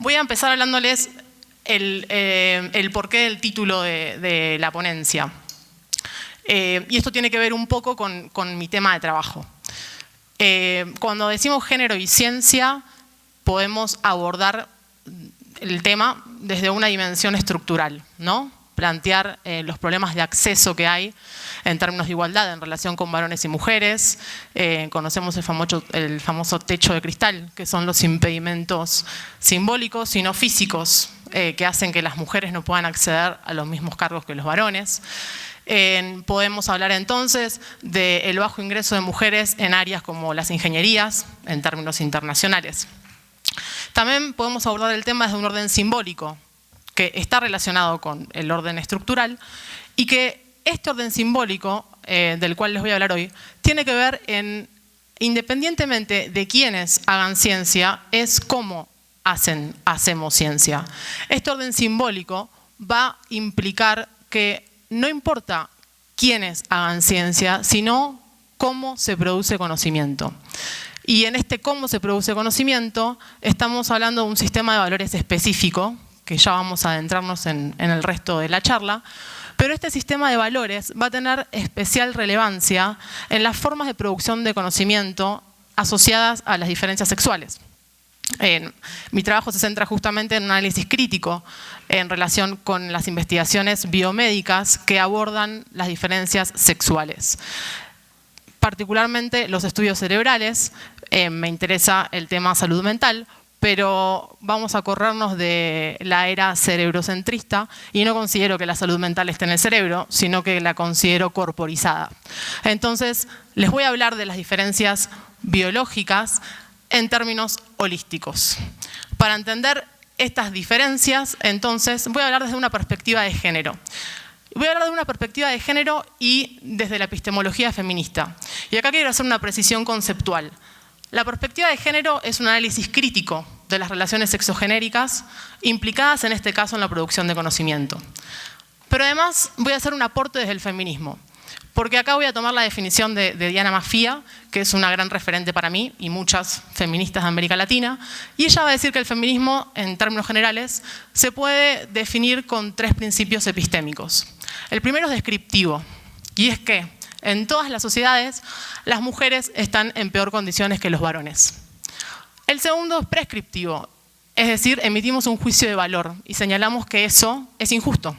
voy a empezar hablándoles el porqué del título de la ponencia. Y esto tiene que ver un poco con mi tema de trabajo. Cuando decimos género y ciencia, podemos abordar el tema desde una dimensión estructural, ¿no? Plantear los problemas de acceso que hay en términos de igualdad en relación con varones y mujeres. Conocemos el famoso techo de cristal, que son los impedimentos simbólicos y no físicos que hacen que las mujeres no puedan acceder a los mismos cargos que los varones. Podemos hablar entonces del bajo ingreso de mujeres en áreas como las ingenierías, en términos internacionales. También podemos abordar el tema desde un orden simbólico, que está relacionado con el orden estructural, y que este orden simbólico, del cual les voy a hablar hoy, tiene que ver en, independientemente de quiénes hagan ciencia, es cómo hacemos ciencia. Este orden simbólico va a implicar que no importa quiénes hagan ciencia, sino cómo se produce conocimiento. Y en este cómo se produce conocimiento, estamos hablando de un sistema de valores específico, que ya vamos a adentrarnos en el resto de la charla, pero este sistema de valores va a tener especial relevancia en las formas de producción de conocimiento asociadas a las diferencias sexuales. Mi trabajo se centra justamente en un análisis crítico en relación con las investigaciones biomédicas que abordan las diferencias sexuales. Particularmente los estudios cerebrales, me interesa el tema salud mental, pero vamos a corrernos de la era cerebrocentrista y no considero que la salud mental esté en el cerebro, sino que la considero corporizada. Entonces, les voy a hablar de las diferencias biológicas en términos holísticos. Para entender estas diferencias, entonces, voy a hablar desde una perspectiva de género. Voy a hablar de una perspectiva de género y desde la epistemología feminista. Y acá quiero hacer una precisión conceptual. La perspectiva de género es un análisis crítico de las relaciones sexogenéricas implicadas en este caso en la producción de conocimiento. Pero además voy a hacer un aporte desde el feminismo, porque acá voy a tomar la definición de Diana Maffia, que es una gran referente para mí y muchas feministas de América Latina, y ella va a decir que el feminismo, en términos generales, se puede definir con 3 principios epistémicos. El primero es descriptivo, y es que en todas las sociedades las mujeres están en peor condiciones que los varones. El segundo es prescriptivo, es decir, emitimos un juicio de valor y señalamos que eso es injusto.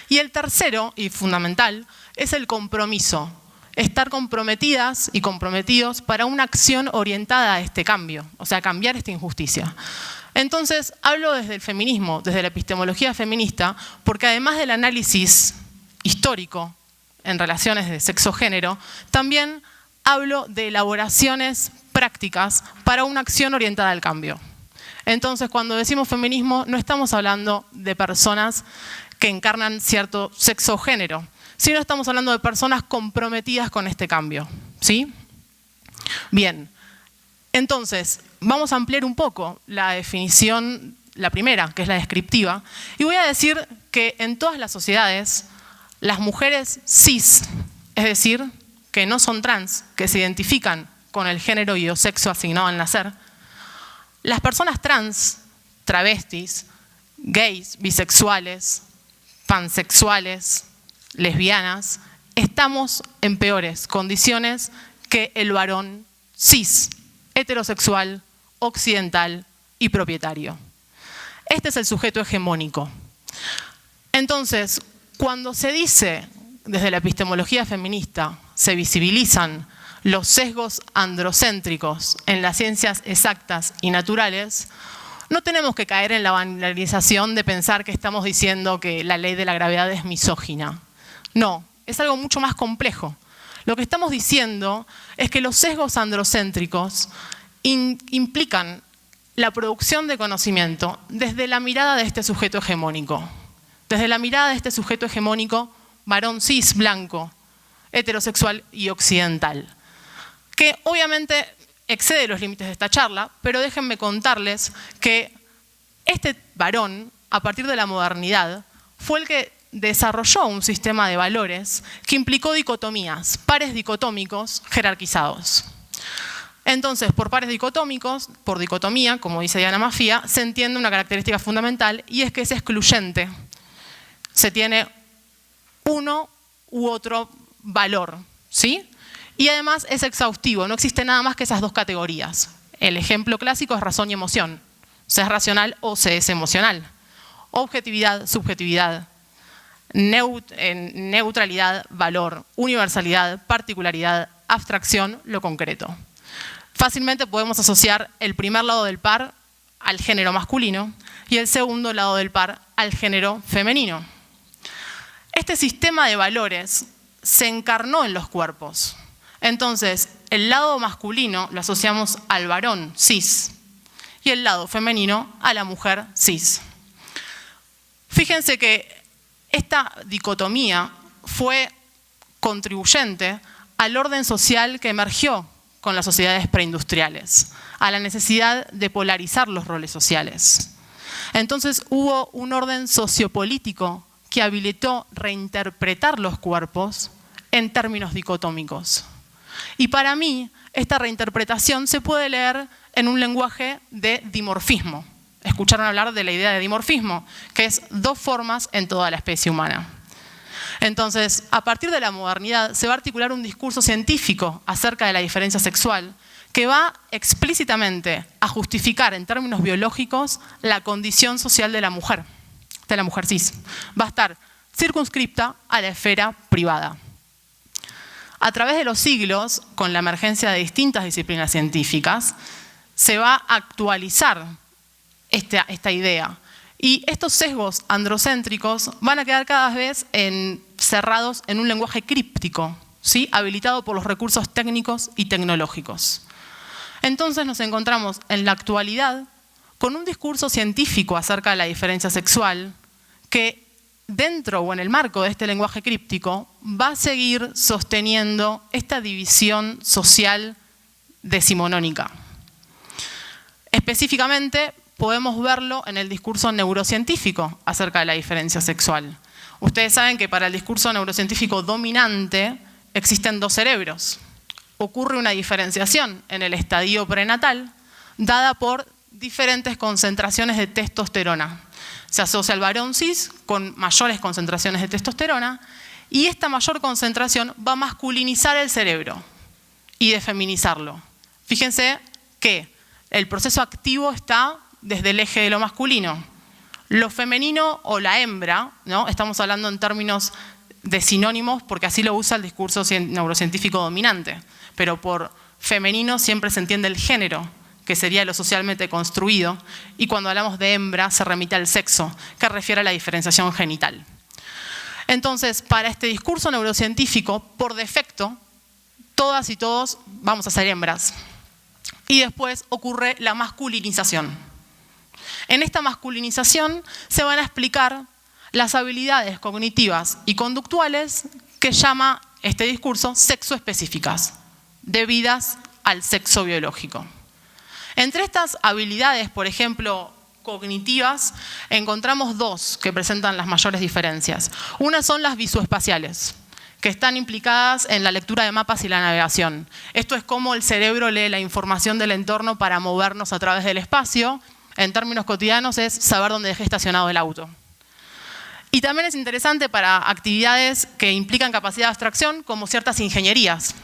Y el tercero, y fundamental, es el compromiso, estar comprometidas y comprometidos para una acción orientada a este cambio, o sea, cambiar esta injusticia. Entonces, hablo desde el feminismo, desde la epistemología feminista, porque además del análisis histórico en relaciones de sexo-género, también hablo de elaboraciones prácticas para una acción orientada al cambio. Entonces, cuando decimos feminismo, no estamos hablando de personas que encarnan cierto sexo o género, sino estamos hablando de personas comprometidas con este cambio, ¿sí? Bien, entonces, vamos a ampliar un poco la definición, la primera, que es la descriptiva, y voy a decir que en todas las sociedades, las mujeres cis, es decir, que no son trans, que se identifican con el género y o sexo asignado al nacer, las personas trans, travestis, gays, bisexuales, pansexuales, lesbianas, estamos en peores condiciones que el varón cis, heterosexual, occidental y propietario. Este es el sujeto hegemónico. Entonces, cuando se dice desde la epistemología feminista, se visibilizan los sesgos androcéntricos en las ciencias exactas y naturales, no tenemos que caer en la banalización de pensar que estamos diciendo que la ley de la gravedad es misógina. No, es algo mucho más complejo. Lo que estamos diciendo es que los sesgos androcéntricos implican la producción de conocimiento desde la mirada de este sujeto hegemónico. Desde la mirada de este sujeto hegemónico, varón cis, blanco, heterosexual y occidental. Que obviamente excede los límites de esta charla, pero déjenme contarles que este varón, a partir de la modernidad, fue el que desarrolló un sistema de valores que implicó dicotomías, pares dicotómicos jerarquizados. Entonces, por pares dicotómicos, por dicotomía, como dice Diana Maffia, se entiende una característica fundamental y es que es excluyente. Se tiene uno u otro valor, ¿sí? Y además es exhaustivo, no existe nada más que esas dos categorías. El ejemplo clásico es razón y emoción. Se es racional o se es emocional. Objetividad, subjetividad. Neutralidad, valor. Universalidad, particularidad. Abstracción, lo concreto. Fácilmente podemos asociar el primer lado del par al género masculino y el segundo lado del par al género femenino. Este sistema de valores se encarnó en los cuerpos. Entonces, el lado masculino lo asociamos al varón cis y el lado femenino a la mujer cis. Fíjense que esta dicotomía fue contribuyente al orden social que emergió con las sociedades preindustriales, a la necesidad de polarizar los roles sociales. Entonces hubo un orden sociopolítico que habilitó reinterpretar los cuerpos en términos dicotómicos. Y para mí, esta reinterpretación se puede leer en un lenguaje de dimorfismo. Escucharon hablar de la idea de dimorfismo, que es dos formas en toda la especie humana. Entonces, a partir de la modernidad se va a articular un discurso científico acerca de la diferencia sexual que va explícitamente a justificar en términos biológicos la condición social de la mujer cis. Va a estar circunscripta a la esfera privada. A través de los siglos, con la emergencia de distintas disciplinas científicas, se va a actualizar esta idea. Y estos sesgos androcéntricos van a quedar cada vez cerrados en un lenguaje críptico, ¿sí? Habilitado por los recursos técnicos y tecnológicos. Entonces nos encontramos en la actualidad con un discurso científico acerca de la diferencia sexual que dentro o en el marco de este lenguaje críptico va a seguir sosteniendo esta división social decimonónica. Específicamente, podemos verlo en el discurso neurocientífico acerca de la diferencia sexual. Ustedes saben que para el discurso neurocientífico dominante existen dos cerebros. Ocurre una diferenciación en el estadio prenatal dada por diferentes concentraciones de testosterona. Se asocia al varón cis con mayores concentraciones de testosterona y esta mayor concentración va a masculinizar el cerebro y defeminizarlo. Fíjense que el proceso activo está desde el eje de lo masculino. Lo femenino o la hembra, ¿no? Estamos hablando en términos de sinónimos porque así lo usa el discurso neurocientífico dominante, pero por femenino siempre se entiende el género, que sería lo socialmente construido, y cuando hablamos de hembra se remite al sexo, que refiere a la diferenciación genital. Entonces, para este discurso neurocientífico, por defecto, todas y todos vamos a ser hembras. Y después ocurre la masculinización. En esta masculinización se van a explicar las habilidades cognitivas y conductuales que llama este discurso sexoespecíficas, debidas al sexo biológico. Entre estas habilidades, por ejemplo, cognitivas, encontramos dos que presentan las mayores diferencias. Una son las visoespaciales, que están implicadas en la lectura de mapas y la navegación. Esto es cómo el cerebro lee la información del entorno para movernos a través del espacio. En términos cotidianos es saber dónde dejé estacionado el auto. Y también es interesante para actividades que implican capacidad de abstracción, como ciertas ingenierías.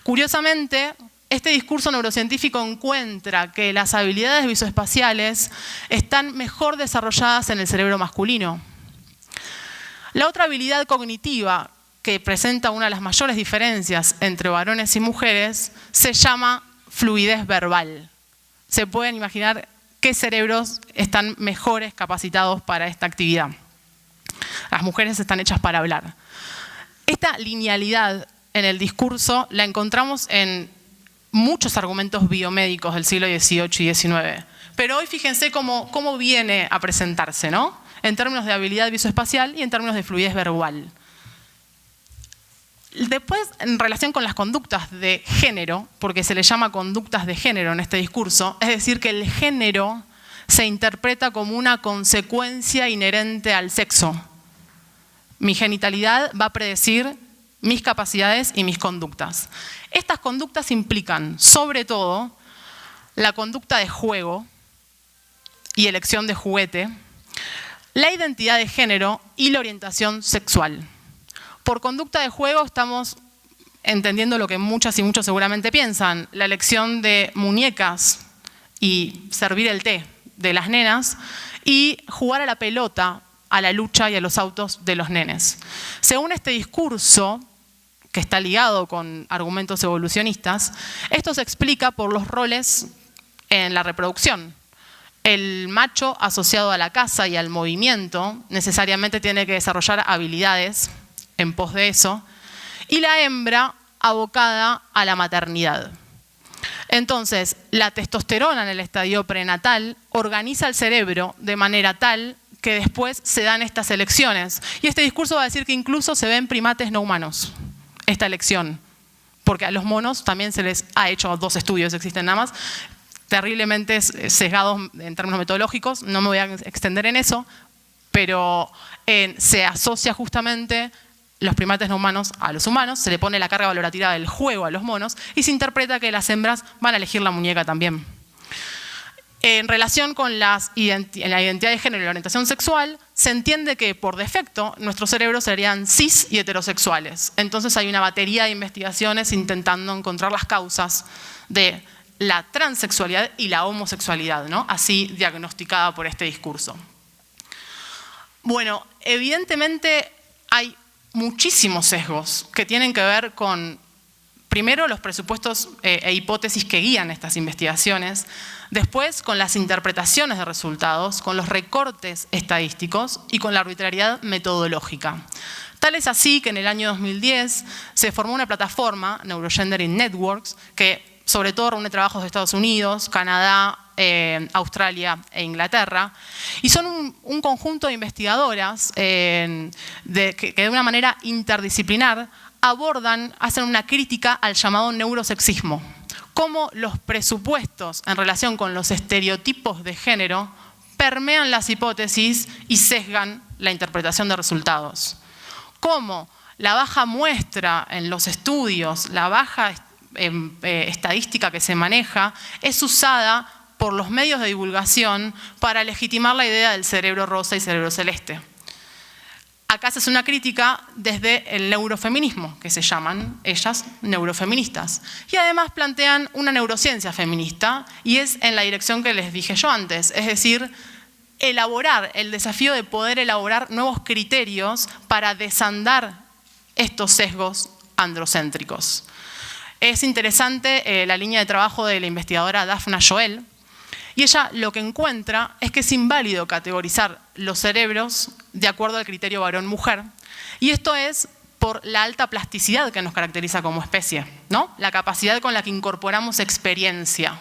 Curiosamente, este discurso neurocientífico encuentra que las habilidades visoespaciales están mejor desarrolladas en el cerebro masculino. La otra habilidad cognitiva que presenta una de las mayores diferencias entre varones y mujeres se llama fluidez verbal. Se pueden imaginar qué cerebros están mejores capacitados para esta actividad. Las mujeres están hechas para hablar. Esta linealidad en el discurso la encontramos en muchos argumentos biomédicos del siglo XVIII y XIX. Pero hoy fíjense cómo viene a presentarse, ¿no? En términos de habilidad visoespacial y en términos de fluidez verbal. Después, en relación con las conductas de género, porque se le llama conductas de género en este discurso, es decir, que el género se interpreta como una consecuencia inherente al sexo. Mi genitalidad va a predecir mis capacidades y mis conductas. Estas conductas implican, sobre todo, la conducta de juego y elección de juguete, la identidad de género y la orientación sexual. Por conducta de juego estamos entendiendo lo que muchas y muchos seguramente piensan, la elección de muñecas y servir el té de las nenas y jugar a la pelota, a la lucha y a los autos de los nenes. Según este discurso, que está ligado con argumentos evolucionistas, esto se explica por los roles en la reproducción. El macho asociado a la caza y al movimiento necesariamente tiene que desarrollar habilidades en pos de eso, y la hembra abocada a la maternidad. Entonces, la testosterona en el estadio prenatal organiza el cerebro de manera tal que después se dan estas elecciones. Y este discurso va a decir que incluso se ve en primates no humanos, esta elección. Porque a los monos también se les ha hecho 2 estudios, existen nada más, terriblemente sesgados en términos metodológicos, no me voy a extender en eso, pero se asocia justamente los primates no humanos a los humanos, se le pone la carga valorativa del juego a los monos y se interpreta que las hembras van a elegir la muñeca también. En relación con la identidad de género y la orientación sexual, se entiende que por defecto nuestros cerebros serían cis y heterosexuales. Entonces hay una batería de investigaciones intentando encontrar las causas de la transexualidad y la homosexualidad, ¿no? Así diagnosticada por este discurso. Bueno, evidentemente hay muchísimos sesgos que tienen que ver con, primero, los presupuestos e hipótesis que guían estas investigaciones, después con las interpretaciones de resultados, con los recortes estadísticos y con la arbitrariedad metodológica. Tal es así que en el año 2010 se formó una plataforma, Neurogendering Networks, que sobre todo reúne trabajos de Estados Unidos, Canadá, Australia e Inglaterra, y son un conjunto de investigadoras que de una manera interdisciplinar hacen una crítica al llamado neurosexismo, cómo los presupuestos en relación con los estereotipos de género permean las hipótesis y sesgan la interpretación de resultados. Cómo la baja muestra en los estudios, la baja estadística que se maneja, es usada por los medios de divulgación para legitimar la idea del cerebro rosa y cerebro celeste. Acá se hace una crítica desde el neurofeminismo, que se llaman ellas neurofeministas. Y además plantean una neurociencia feminista, y es en la dirección que les dije yo antes, es decir, el desafío de poder elaborar nuevos criterios para desandar estos sesgos androcéntricos. Es interesante la línea de trabajo de la investigadora Daphna Joel, y ella lo que encuentra es que es inválido categorizar los cerebros de acuerdo al criterio varón-mujer, y esto es por la alta plasticidad que nos caracteriza como especie, ¿no? La capacidad con la que incorporamos experiencia,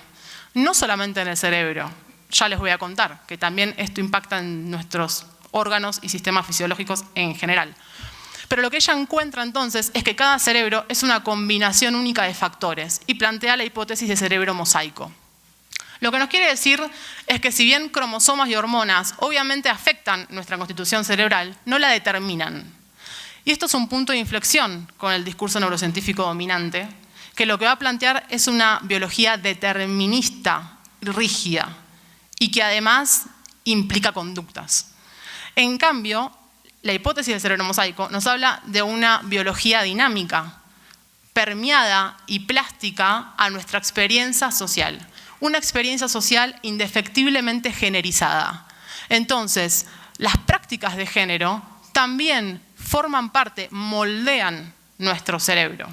no solamente en el cerebro, ya les voy a contar, que también esto impacta en nuestros órganos y sistemas fisiológicos en general. Pero lo que ella encuentra entonces es que cada cerebro es una combinación única de factores y plantea la hipótesis de cerebro mosaico. Lo que nos quiere decir es que si bien cromosomas y hormonas obviamente afectan nuestra constitución cerebral, no la determinan. Y esto es un punto de inflexión con el discurso neurocientífico dominante, que lo que va a plantear es una biología determinista, rígida, y que además implica conductas. En cambio, la hipótesis del cerebro mosaico nos habla de una biología dinámica, permeada y plástica a nuestra experiencia social. Una experiencia social indefectiblemente generizada. Entonces, las prácticas de género también forman parte, moldean nuestro cerebro.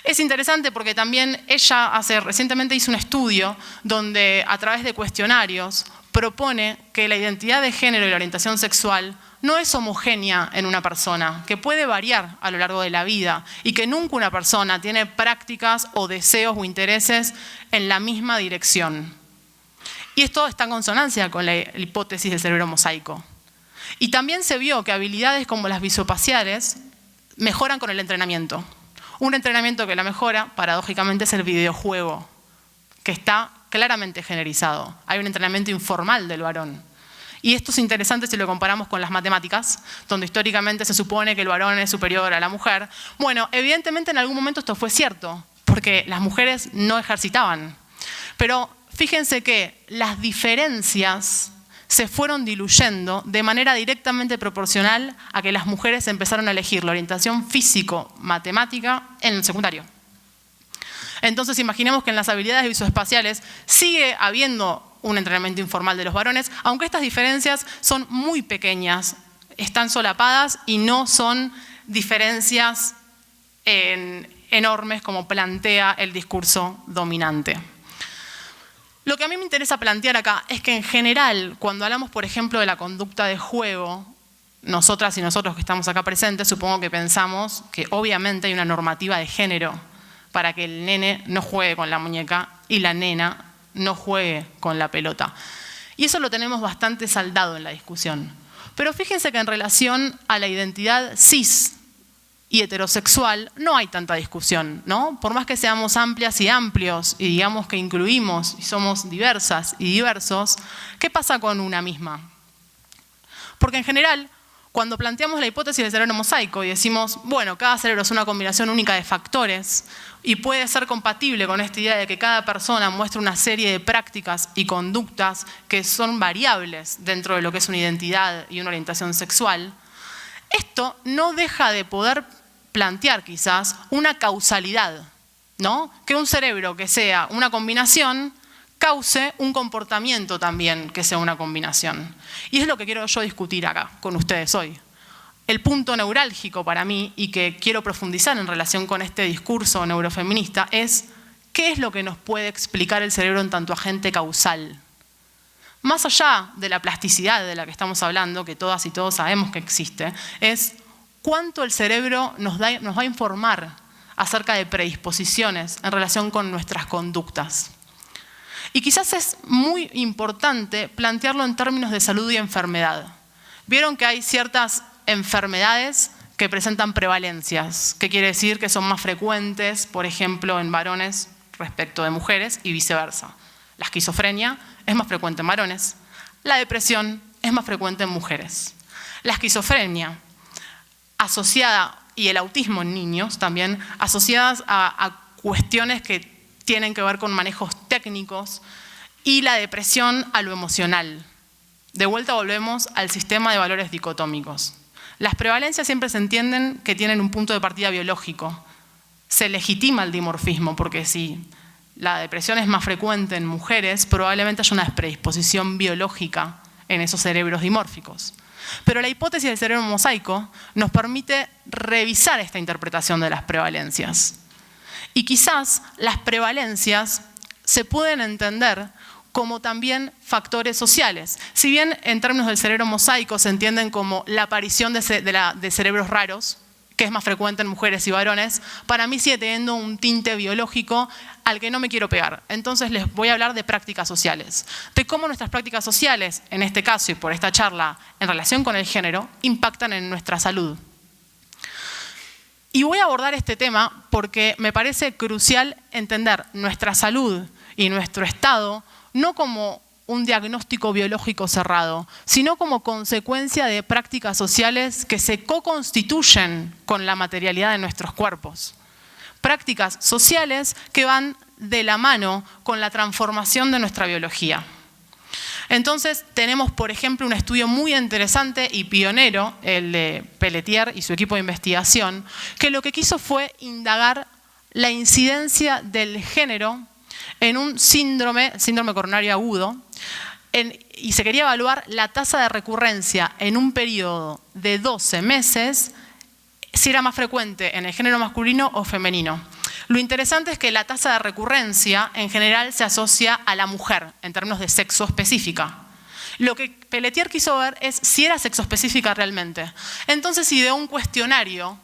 Es interesante porque también ella recientemente hizo un estudio donde a través de cuestionarios propone que la identidad de género y la orientación sexual no es homogénea en una persona, que puede variar a lo largo de la vida y que nunca una persona tiene prácticas o deseos o intereses en la misma dirección. Y esto está en consonancia con la hipótesis del cerebro mosaico. Y también se vio que habilidades como las visofaciales mejoran con el entrenamiento. Un entrenamiento que la mejora, paradójicamente, es el videojuego, que está claramente generizado. Hay un entrenamiento informal del varón. Y esto es interesante si lo comparamos con las matemáticas, donde históricamente se supone que el varón es superior a la mujer. Bueno, evidentemente en algún momento esto fue cierto, porque las mujeres no ejercitaban. Pero fíjense que las diferencias se fueron diluyendo de manera directamente proporcional a que las mujeres empezaron a elegir la orientación físico-matemática en el secundario. Entonces imaginemos que en las habilidades visoespaciales sigue habiendo un entrenamiento informal de los varones, aunque estas diferencias son muy pequeñas, están solapadas y no son diferencias enormes como plantea el discurso dominante. Lo que a mí me interesa plantear acá es que en general, cuando hablamos, por ejemplo, de la conducta de juego, nosotras y nosotros que estamos acá presentes, supongo que pensamos que obviamente hay una normativa de género para que el nene no juegue con la muñeca y la nena no juegue con la pelota. Y eso lo tenemos bastante saldado en la discusión. Pero fíjense que en relación a la identidad cis y heterosexual no hay tanta discusión, ¿no? Por más que seamos amplias y amplios y digamos que incluimos y somos diversas y diversos, ¿qué pasa con una misma? Porque en general, cuando planteamos la hipótesis del cerebro mosaico y decimos, bueno, cada cerebro es una combinación única de factores y puede ser compatible con esta idea de que cada persona muestra una serie de prácticas y conductas que son variables dentro de lo que es una identidad y una orientación sexual, esto no deja de poder plantear quizás una causalidad, ¿no? Que un cerebro que sea una combinación cause un comportamiento también que sea una combinación. Y es lo que quiero yo discutir acá con ustedes hoy. El punto neurálgico para mí, y que quiero profundizar en relación con este discurso neurofeminista, es ¿qué es lo que nos puede explicar el cerebro en tanto agente causal? Más allá de la plasticidad de la que estamos hablando, que todas y todos sabemos que existe, es cuánto el cerebro nos va a informar acerca de predisposiciones en relación con nuestras conductas. Y quizás es muy importante plantearlo en términos de salud y enfermedad. Vieron que hay ciertas enfermedades que presentan prevalencias, que quiere decir que son más frecuentes, por ejemplo, en varones respecto de mujeres y viceversa. La esquizofrenia es más frecuente en varones, la depresión es más frecuente en mujeres. La esquizofrenia asociada, y el autismo en niños también, asociadas a cuestiones que tienen que ver con manejos técnicos, y la depresión a lo emocional. De vuelta volvemos al sistema de valores dicotómicos. Las prevalencias siempre se entienden que tienen un punto de partida biológico. Se legitima el dimorfismo, porque si la depresión es más frecuente en mujeres, probablemente haya una predisposición biológica en esos cerebros dimórficos. Pero la hipótesis del cerebro mosaico nos permite revisar esta interpretación de las prevalencias. Y quizás las prevalencias se pueden entender como también factores sociales. Si bien en términos del cerebro mosaico se entienden como la aparición de cerebros raros, que es más frecuente en mujeres y varones, para mí sigue teniendo un tinte biológico al que no me quiero pegar. Entonces les voy a hablar de prácticas sociales, de cómo nuestras prácticas sociales, en este caso y por esta charla, en relación con el género, impactan en nuestra salud. Y voy a abordar este tema porque me parece crucial entender nuestra salud y nuestro estado no como un diagnóstico biológico cerrado, sino como consecuencia de prácticas sociales que se co-constituyen con la materialidad de nuestros cuerpos. Prácticas sociales que van de la mano con la transformación de nuestra biología. Entonces tenemos, por ejemplo, un estudio muy interesante y pionero, el de Pelletier y su equipo de investigación, que lo que quiso fue indagar la incidencia del género en un síndrome coronario agudo, y se quería evaluar la tasa de recurrencia en un periodo de 12 meses, si era más frecuente en el género masculino o femenino. Lo interesante es que la tasa de recurrencia en general se asocia a la mujer en términos de sexo específica. Lo que Pelletier quiso ver es si era sexo específica realmente. Entonces ideó un cuestionario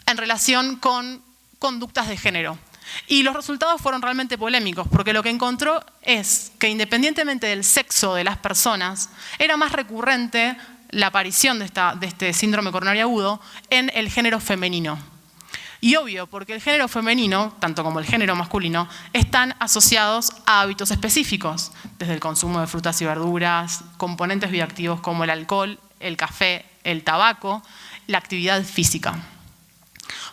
en relación con conductas de género. Y los resultados fueron realmente polémicos, porque lo que encontró es que independientemente del sexo de las personas, era más recurrente la aparición de este síndrome coronario agudo en el género femenino. Y obvio, porque el género femenino, tanto como el género masculino, están asociados a hábitos específicos, desde el consumo de frutas y verduras, componentes bioactivos como el alcohol, el café, el tabaco, la actividad física.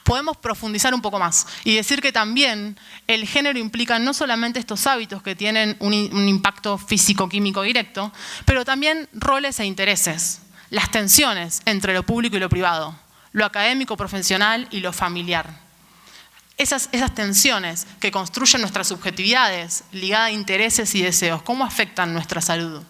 Podemos profundizar un poco más y decir que también el género implica no solamente estos hábitos que tienen un impacto físico-químico directo, pero también roles e intereses, las tensiones entre lo público y lo privado, lo académico, profesional y lo familiar. Esas tensiones que construyen nuestras subjetividades ligadas a intereses y deseos, ¿cómo afectan nuestra salud?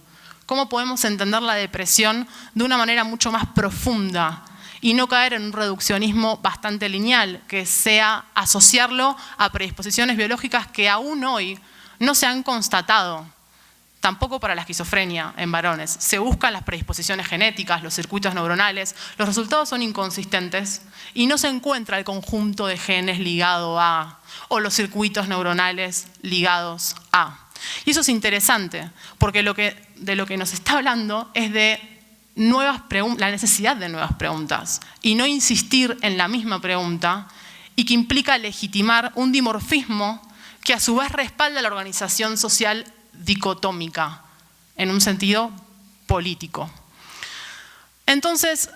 ¿Cómo podemos entender la depresión de una manera mucho más profunda y no caer en un reduccionismo bastante lineal, que sea asociarlo a predisposiciones biológicas que aún hoy no se han constatado? Tampoco para la esquizofrenia en varones. Se buscan las predisposiciones genéticas, los circuitos neuronales, los resultados son inconsistentes y no se encuentra el conjunto de genes ligado a, o los circuitos neuronales ligados a. Y eso es interesante, porque de lo que nos está hablando es de la necesidad de nuevas preguntas y no insistir en la misma pregunta, y que implica legitimar un dimorfismo que a su vez respalda la organización social dicotómica en un sentido político. Entonces,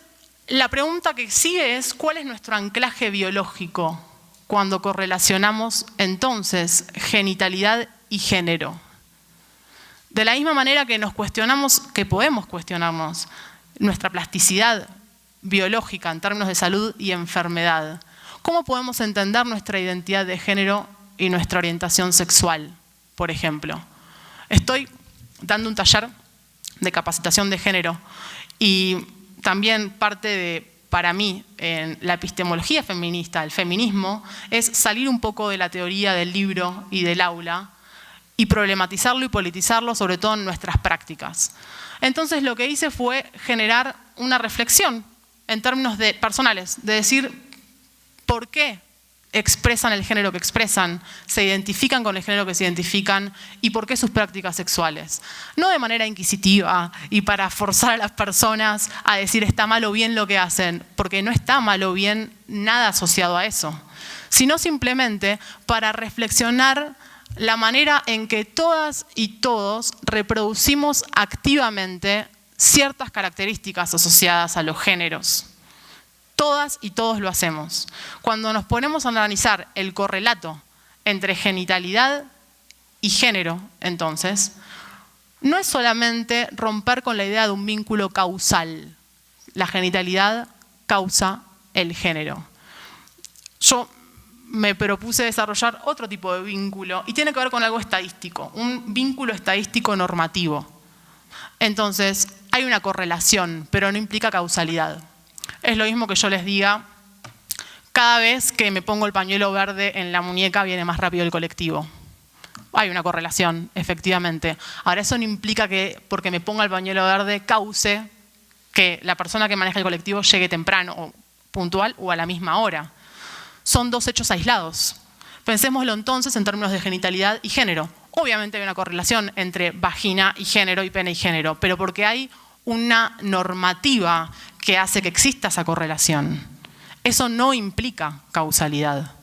la pregunta que sigue es: ¿cuál es nuestro anclaje biológico cuando correlacionamos entonces genitalidad y género? De la misma manera que nos cuestionamos, que podemos cuestionarnos nuestra plasticidad biológica en términos de salud y enfermedad, ¿cómo podemos entender nuestra identidad de género y nuestra orientación sexual, por ejemplo? Estoy dando un taller de capacitación de género y también parte de, para mí, en la epistemología feminista, el feminismo, es salir un poco de la teoría del libro y del aula y problematizarlo y politizarlo, sobre todo en nuestras prácticas. Entonces lo que hice fue generar una reflexión en términos personales, de decir por qué expresan el género que expresan, se identifican con el género que se identifican y por qué sus prácticas sexuales. No de manera inquisitiva y para forzar a las personas a decir está mal o bien lo que hacen, porque no está mal o bien nada asociado a eso, sino simplemente para reflexionar la manera en que todas y todos reproducimos activamente ciertas características asociadas a los géneros. Todas y todos lo hacemos. Cuando nos ponemos a analizar el correlato entre genitalidad y género, entonces, no es solamente romper con la idea de un vínculo causal. La genitalidad causa el género. Yo me propuse desarrollar otro tipo de vínculo y tiene que ver con algo estadístico, un vínculo estadístico normativo. Entonces, hay una correlación, pero no implica causalidad. Es lo mismo que yo les diga, cada vez que me pongo el pañuelo verde en la muñeca viene más rápido el colectivo. Hay una correlación, efectivamente. Ahora, eso no implica que porque me ponga el pañuelo verde cause que la persona que maneja el colectivo llegue temprano, o puntual o a la misma hora. Son dos hechos aislados. Pensémoslo entonces en términos de genitalidad y género. Obviamente hay una correlación entre vagina y género y pene y género, pero porque hay una normativa que hace que exista esa correlación. Eso no implica causalidad.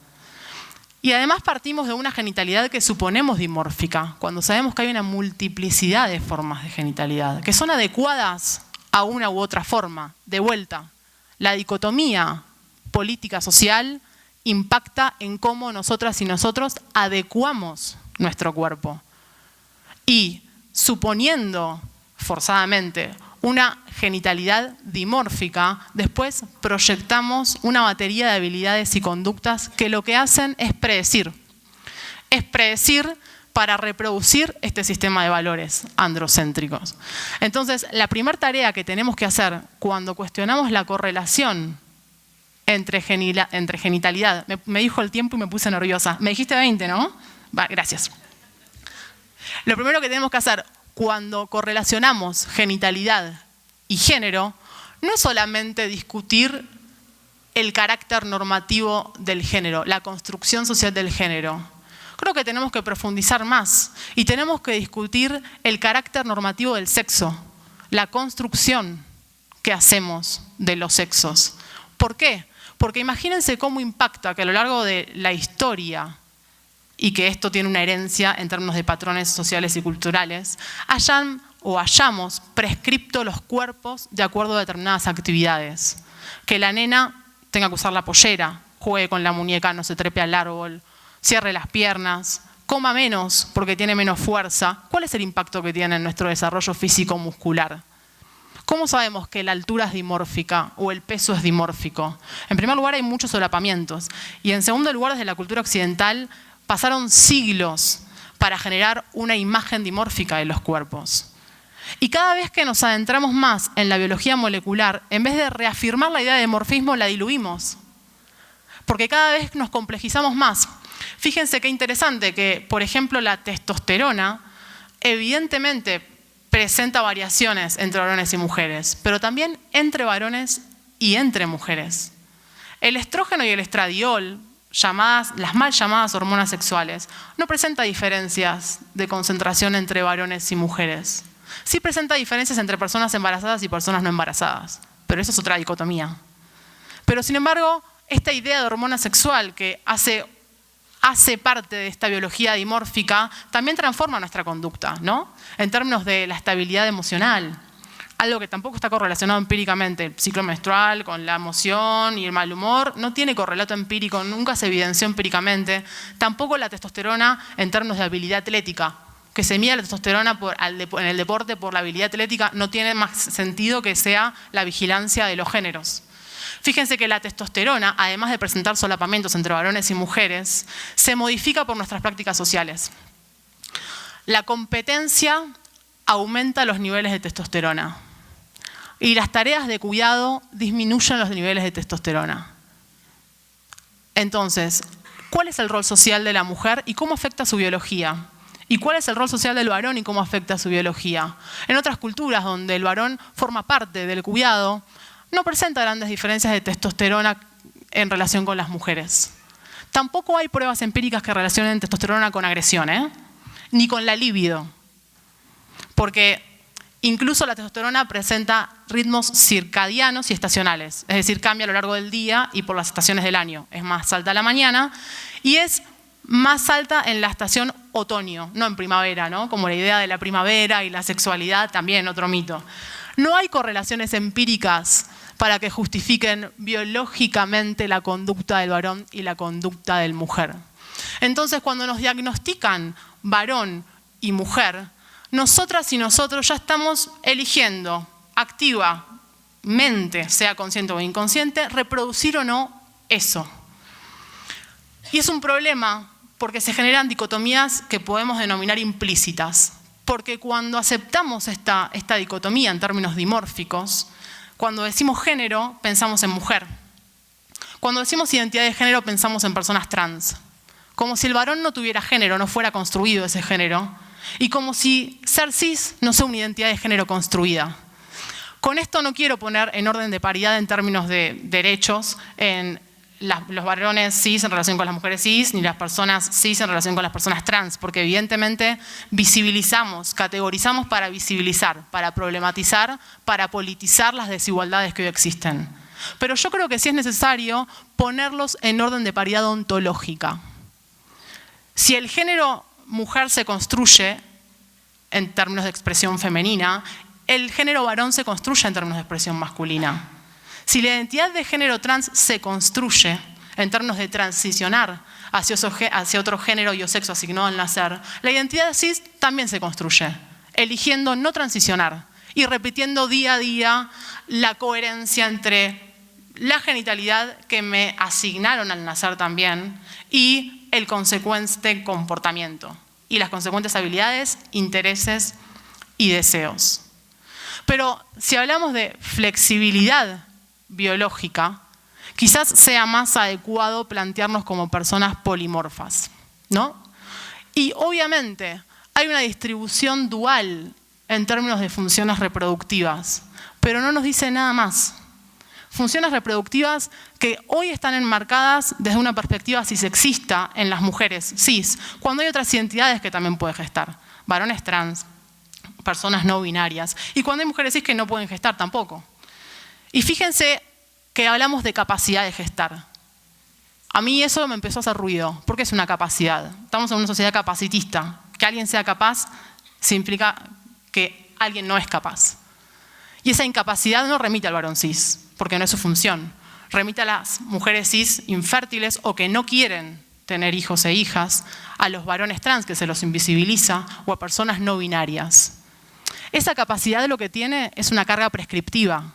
Y además partimos de una genitalidad que suponemos dimórfica, cuando sabemos que hay una multiplicidad de formas de genitalidad, que son adecuadas a una u otra forma. De vuelta, la dicotomía política social impacta en cómo nosotras y nosotros adecuamos nuestro cuerpo. Y suponiendo forzadamente una genitalidad dimórfica, después proyectamos una batería de habilidades y conductas que lo que hacen es predecir. Es predecir para reproducir este sistema de valores androcéntricos. Entonces, la primera tarea que tenemos que hacer cuando cuestionamos la correlación entre genitalidad, me dijo el tiempo y me puse nerviosa. Me dijiste 20, ¿no? Va, gracias. Lo primero que tenemos que hacer cuando correlacionamos genitalidad y género no es solamente discutir el carácter normativo del género, la construcción social del género. Creo que tenemos que profundizar más y tenemos que discutir el carácter normativo del sexo, la construcción que hacemos de los sexos. ¿Por qué? Porque imagínense cómo impacta que a lo largo de la historia, y que esto tiene una herencia en términos de patrones sociales y culturales, hayamos prescripto los cuerpos de acuerdo a determinadas actividades. Que la nena tenga que usar la pollera, juegue con la muñeca, no se trepe al árbol, cierre las piernas, coma menos porque tiene menos fuerza. ¿Cuál es el impacto que tiene en nuestro desarrollo físico-muscular? ¿Cómo sabemos que la altura es dimórfica o el peso es dimórfico? En primer lugar, hay muchos solapamientos. Y en segundo lugar, desde la cultura occidental, pasaron siglos para generar una imagen dimórfica de los cuerpos. Y cada vez que nos adentramos más en la biología molecular, en vez de reafirmar la idea de dimorfismo, la diluimos. Porque cada vez nos complejizamos más. Fíjense qué interesante que, por ejemplo, la testosterona evidentemente presenta variaciones entre varones y mujeres, pero también entre varones y entre mujeres. El estrógeno y el estradiol, las mal llamadas hormonas sexuales, no presenta diferencias de concentración entre varones y mujeres. Sí presenta diferencias entre personas embarazadas y personas no embarazadas, pero eso es otra dicotomía. Pero sin embargo, esta idea de hormona sexual que hace parte de esta biología dimórfica, también transforma nuestra conducta, ¿no? En términos de la estabilidad emocional. Algo que tampoco está correlacionado empíricamente. El ciclo menstrual con la emoción y el mal humor no tiene correlato empírico, nunca se evidenció empíricamente. Tampoco la testosterona en términos de habilidad atlética. Que se mida la testosterona en el deporte por la habilidad atlética no tiene más sentido que sea la vigilancia de los géneros. Fíjense que la testosterona, además de presentar solapamientos entre varones y mujeres, se modifica por nuestras prácticas sociales. La competencia aumenta los niveles de testosterona y las tareas de cuidado disminuyen los niveles de testosterona. Entonces, ¿cuál es el rol social de la mujer y cómo afecta su biología? ¿Y cuál es el rol social del varón y cómo afecta su biología? En otras culturas donde el varón forma parte del cuidado, no presenta grandes diferencias de testosterona en relación con las mujeres. Tampoco hay pruebas empíricas que relacionen testosterona con agresión, ni con la libido. Porque incluso la testosterona presenta ritmos circadianos y estacionales. Es decir, cambia a lo largo del día y por las estaciones del año. Es más alta a la mañana y es más alta en la estación otoño, no en primavera, ¿no? Como la idea de la primavera y la sexualidad, también otro mito. No hay correlaciones empíricas para que justifiquen biológicamente la conducta del varón y la conducta de la mujer. Entonces, cuando nos diagnostican varón y mujer, nosotras y nosotros ya estamos eligiendo activamente, sea consciente o inconsciente, reproducir o no eso. Y es un problema porque se generan dicotomías que podemos denominar implícitas. Porque cuando aceptamos esta dicotomía en términos dimórficos, cuando decimos género, pensamos en mujer. Cuando decimos identidad de género, pensamos en personas trans. Como si el varón no tuviera género, no fuera construido ese género. Y como si ser cis no sea una identidad de género construida. Con esto no quiero poner en orden de paridad en términos de derechos en los varones cis en relación con las mujeres cis, ni las personas cis en relación con las personas trans, porque evidentemente visibilizamos, categorizamos para visibilizar, para problematizar, para politizar las desigualdades que hoy existen. Pero yo creo que sí es necesario ponerlos en orden de paridad ontológica. Si el género mujer se construye en términos de expresión femenina, el género varón se construye en términos de expresión masculina. Si la identidad de género trans se construye en términos de transicionar hacia otro género y o sexo asignado al nacer, la identidad cis también se construye, eligiendo no transicionar y repitiendo día a día la coherencia entre la genitalidad que me asignaron al nacer también y el consecuente comportamiento y las consecuentes habilidades, intereses y deseos. Pero si hablamos de flexibilidad biológica, quizás sea más adecuado plantearnos como personas polimorfas, ¿no? Y obviamente hay una distribución dual en términos de funciones reproductivas, pero no nos dice nada más. Funciones reproductivas que hoy están enmarcadas desde una perspectiva cisexista en las mujeres cis, cuando hay otras identidades que también pueden gestar, varones trans, personas no binarias, y cuando hay mujeres cis que no pueden gestar tampoco. Y fíjense que hablamos de capacidad de gestar. A mí eso me empezó a hacer ruido, porque es una capacidad. Estamos en una sociedad capacitista. Que alguien sea capaz se implica que alguien no es capaz. Y esa incapacidad no remite al varón cis, porque no es su función. Remite a las mujeres cis infértiles o que no quieren tener hijos e hijas, a los varones trans que se los invisibiliza o a personas no binarias. Esa capacidad lo que tiene es una carga prescriptiva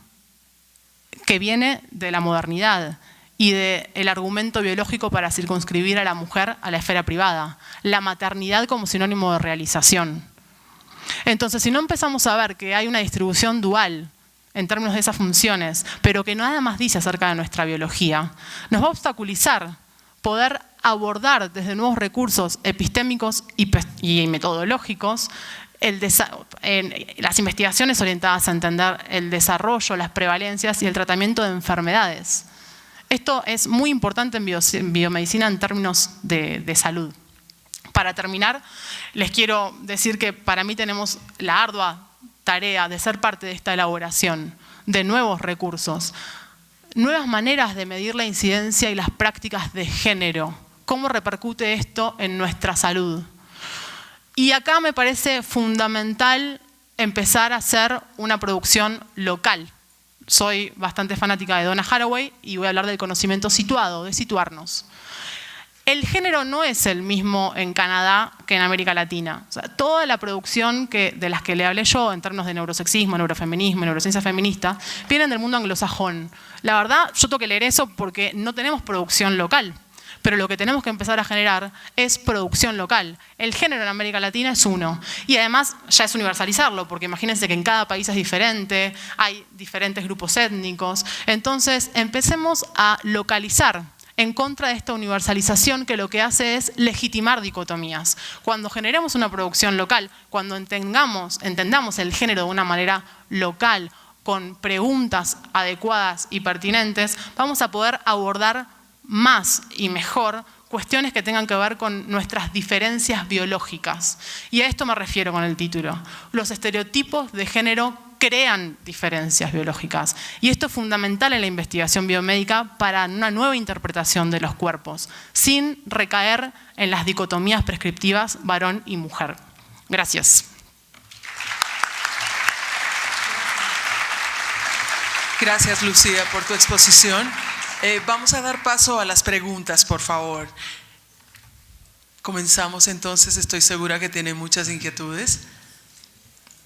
que viene de la modernidad y del argumento biológico para circunscribir a la mujer a la esfera privada, la maternidad como sinónimo de realización. Entonces, si no empezamos a ver que hay una distribución dual en términos de esas funciones, pero que nada más dice acerca de nuestra biología, nos va a obstaculizar poder abordar desde nuevos recursos epistémicos y metodológicos las investigaciones orientadas a entender el desarrollo, las prevalencias y el tratamiento de enfermedades. Esto es muy importante en biomedicina en términos de salud. Para terminar, les quiero decir que para mí tenemos la ardua tarea de ser parte de esta elaboración de nuevos recursos, nuevas maneras de medir la incidencia y las prácticas de género. ¿Cómo repercute esto en nuestra salud? Y acá me parece fundamental empezar a hacer una producción local. Soy bastante fanática de Donna Haraway y voy a hablar del conocimiento situado, de situarnos. El género no es el mismo en Canadá que en América Latina. O sea, toda la producción de las que le hablé yo en términos de neurosexismo, neurofeminismo, neurociencia feminista, vienen del mundo anglosajón. La verdad, yo tengo que leer eso porque no tenemos producción local. Pero lo que tenemos que empezar a generar es producción local. El género en América Latina es uno. Y además ya es universalizarlo, porque imagínense que en cada país es diferente, hay diferentes grupos étnicos. Entonces empecemos a localizar en contra de esta universalización que lo que hace es legitimar dicotomías. Cuando generemos una producción local, cuando entendamos el género de una manera local, con preguntas adecuadas y pertinentes, vamos a poder abordar más y mejor cuestiones que tengan que ver con nuestras diferencias biológicas. Y a esto me refiero con el título. Los estereotipos de género crean diferencias biológicas. Y esto es fundamental en la investigación biomédica para una nueva interpretación de los cuerpos, sin recaer en las dicotomías prescriptivas varón y mujer. Gracias. Gracias, Lucía, por tu exposición. Vamos a dar paso a las preguntas, por favor. Comenzamos entonces, estoy segura que tiene muchas inquietudes.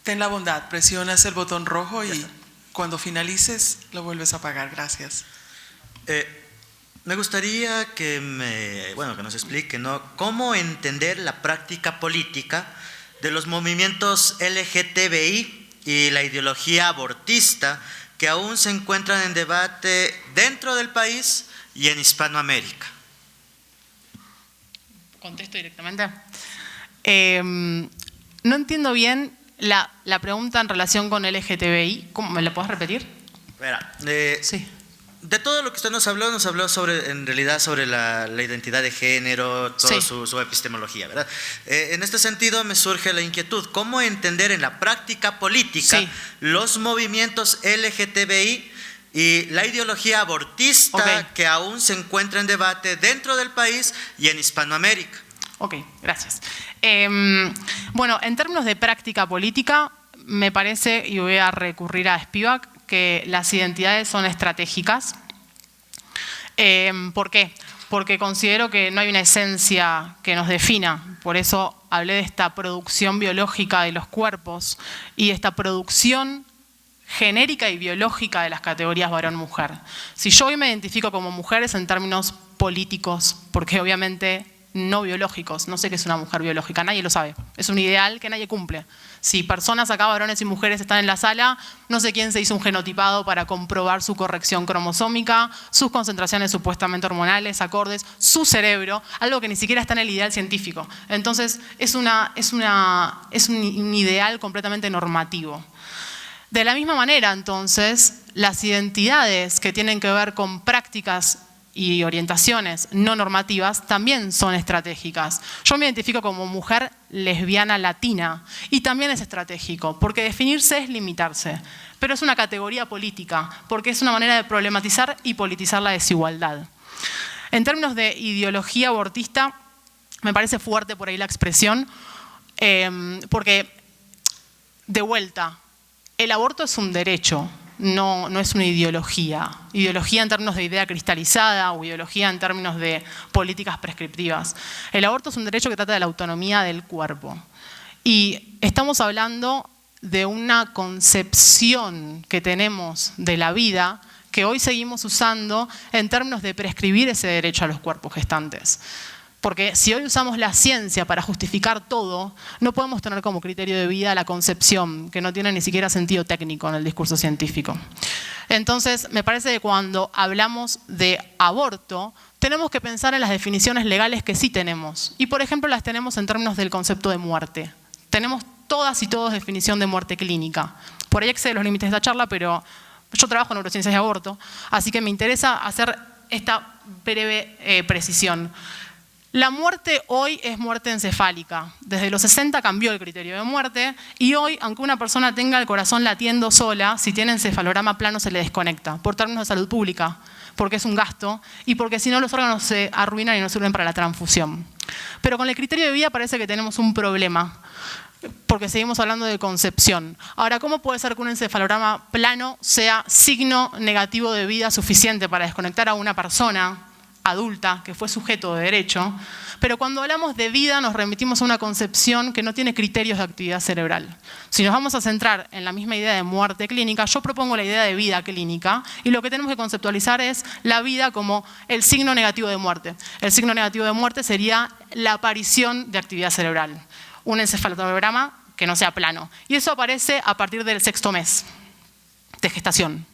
Ten la bondad, presionas el botón rojo y cuando finalices lo vuelves a apagar. Gracias. Me gustaría que nos explique, ¿no?, cómo entender la práctica política de los movimientos LGTBI y la ideología abortista que aún se encuentran en debate dentro del país y en Hispanoamérica. ¿Contesto directamente? No entiendo bien la pregunta en relación con LGTBI. ¿Cómo, me la puedes repetir? Sí. De todo lo que usted nos habló sobre, en realidad, sobre la identidad de género, toda su epistemología, ¿verdad? En este sentido me surge la inquietud, ¿cómo entender en la práctica política los movimientos LGTBI y la ideología abortista que aún se encuentra en debate dentro del país y en Hispanoamérica? Ok, gracias. Bueno, en términos de práctica política, me parece, y voy a recurrir a Spivak, que las identidades son estratégicas. ¿Por qué? Porque considero que no hay una esencia que nos defina. Por eso hablé de esta producción biológica de los cuerpos y de esta producción genérica y biológica de las categorías varón-mujer. Si yo hoy me identifico como mujer es en términos políticos, porque obviamente no biológicos, no sé qué es una mujer biológica, nadie lo sabe, es un ideal que nadie cumple. Si personas acá, varones y mujeres, están en la sala, no sé quién se hizo un genotipado para comprobar su corrección cromosómica, sus concentraciones supuestamente hormonales, acordes, su cerebro, algo que ni siquiera está en el ideal científico. Entonces es un ideal completamente normativo. De la misma manera, entonces, las identidades que tienen que ver con prácticas y orientaciones no normativas también son estratégicas. Yo me identifico como mujer lesbiana latina y también es estratégico, porque definirse es limitarse, pero es una categoría política, porque es una manera de problematizar y politizar la desigualdad. En términos de ideología abortista, me parece fuerte por ahí la expresión, porque, de vuelta, el aborto es un derecho, no es una ideología. Ideología en términos de idea cristalizada o ideología en términos de políticas prescriptivas. El aborto es un derecho que trata de la autonomía del cuerpo. Y estamos hablando de una concepción que tenemos de la vida que hoy seguimos usando en términos de prescribir ese derecho a los cuerpos gestantes. Porque si hoy usamos la ciencia para justificar todo, no podemos tener como criterio de vida la concepción, que no tiene ni siquiera sentido técnico en el discurso científico. Entonces, me parece que cuando hablamos de aborto, tenemos que pensar en las definiciones legales que sí tenemos. Y, por ejemplo, las tenemos en términos del concepto de muerte. Tenemos todas y todos definición de muerte clínica. Por ahí excede los límites de esta charla, pero yo trabajo en neurociencias de aborto, así que me interesa hacer esta breve precisión. La muerte hoy es muerte encefálica. Desde los 60 cambió el criterio de muerte y hoy, aunque una persona tenga el corazón latiendo sola, si tiene encefalograma plano se le desconecta, por términos de salud pública, porque es un gasto y porque si no los órganos se arruinan y no sirven para la transfusión. Pero con el criterio de vida parece que tenemos un problema, porque seguimos hablando de concepción. Ahora, ¿cómo puede ser que un encefalograma plano sea signo negativo de vida suficiente para desconectar a una persona adulta que fue sujeto de derecho? Pero cuando hablamos de vida nos remitimos a una concepción que no tiene criterios de actividad cerebral. Si nos vamos a centrar en la misma idea de muerte clínica, yo propongo la idea de vida clínica y lo que tenemos que conceptualizar es la vida como el signo negativo de muerte. El signo negativo de muerte sería la aparición de actividad cerebral. Un encefalograma que no sea plano. Y eso aparece a partir del 6º mes de gestación.